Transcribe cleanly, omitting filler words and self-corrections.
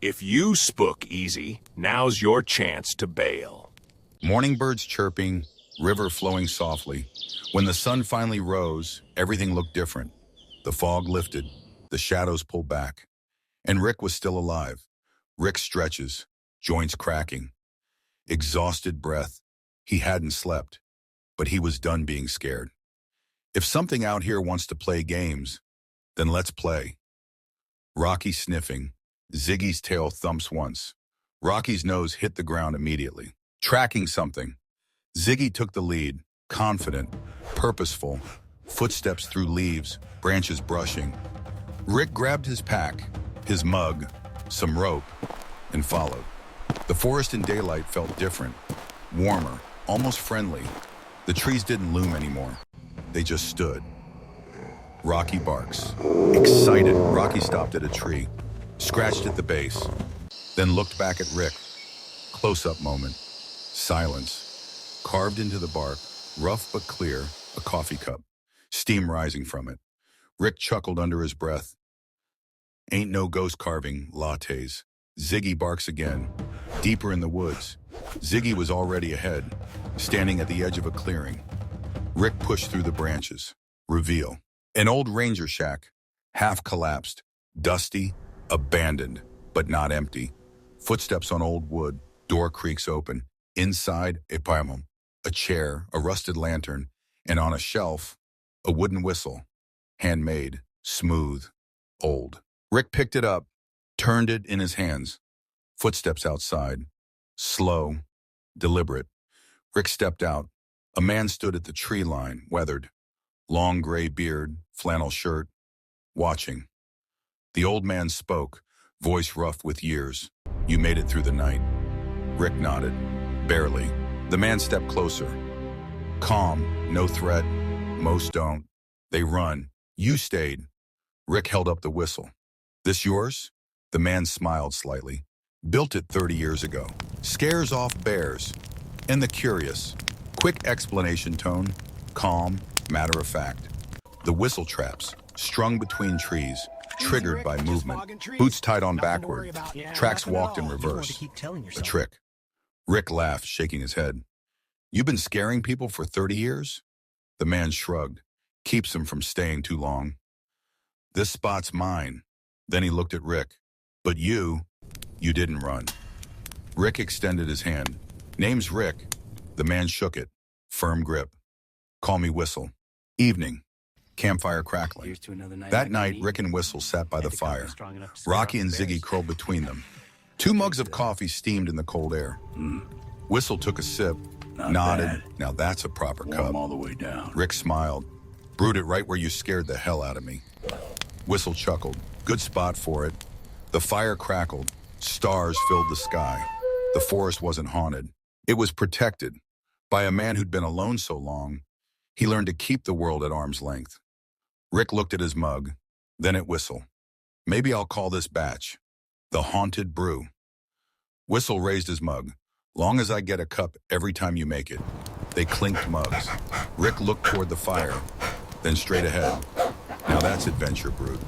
If you spook easy, now's your chance to bail. Morning birds chirping, river flowing softly. When the sun finally rose, everything looked different. The fog lifted, the shadows pulled back. And Rick was still alive. Rick stretches, joints cracking. Exhausted breath. He hadn't slept, but he was done being scared. If something out here wants to play games, then let's play. Rocky sniffing. Ziggy's tail thumps once. Rocky's nose hit the ground immediately. Tracking something. Ziggy took the lead, confident, purposeful. Footsteps through leaves, branches brushing. Rick grabbed his pack, his mug, some rope, and followed. The forest in daylight felt different, warmer, almost friendly. The trees didn't loom anymore. They just stood. Rocky barks. Excited, Rocky stopped at a tree, scratched at the base, then looked back at Rick. Close-up moment. Silence. Carved into the bark, rough but clear, a coffee cup. Steam rising from it. Rick chuckled under his breath. Ain't no ghost carving, lattes. Ziggy barks again. Deeper in the woods. Ziggy was already ahead, standing at the edge of a clearing. Rick pushed through the branches. Reveal. An old ranger shack, half collapsed, dusty, abandoned, but not empty. Footsteps on old wood, door creaks open. Inside, a paimon, a chair, a rusted lantern, and on a shelf, a wooden whistle. Handmade, smooth, old. Rick picked it up, turned it in his hands. Footsteps outside. Slow, deliberate. Rick stepped out. A man stood at the tree line, weathered. Long gray beard, flannel shirt, watching. The old man spoke, voice rough with years. You made it through the night. Rick nodded. Barely. The man stepped closer. Calm, no threat. Most don't. They run. You stayed. Rick held up the whistle. This yours? The man smiled slightly. Built it 30 years ago. Scares off bears. And the curious. Quick explanation tone. Calm, matter of fact. The whistle traps, strung between trees, triggered by movement. Boots tied on backward. Tracks walked in reverse. A trick. Rick laughed, shaking his head. You've been scaring people for 30 years? The man shrugged. Keeps them from staying too long. This spot's mine. Then he looked at Rick. But you didn't run. Rick extended his hand. Name's Rick. The man shook it. Firm grip. Call me Whistle. Evening. Campfire crackling. That night, Rick and Whistle sat by the fire. Rocky and Ziggy curled between them. 2 mugs of coffee steamed in the cold air. Whistle took a sip, nodded. Now that's a proper cup. All the way down. Rick smiled. Brewed it right where you scared the hell out of me. Whistle chuckled. Good spot for it. The fire crackled. Stars filled the sky. The forest wasn't haunted. It was protected. By a man who'd been alone so long, he learned to keep the world at arm's length. Rick looked at his mug, then at Whistle. Maybe I'll call this batch the Haunted Brew. Whistle raised his mug. Long as I get a cup every time you make it. They clinked mugs. Rick looked toward the fire, then straight ahead. Now that's adventure brewed.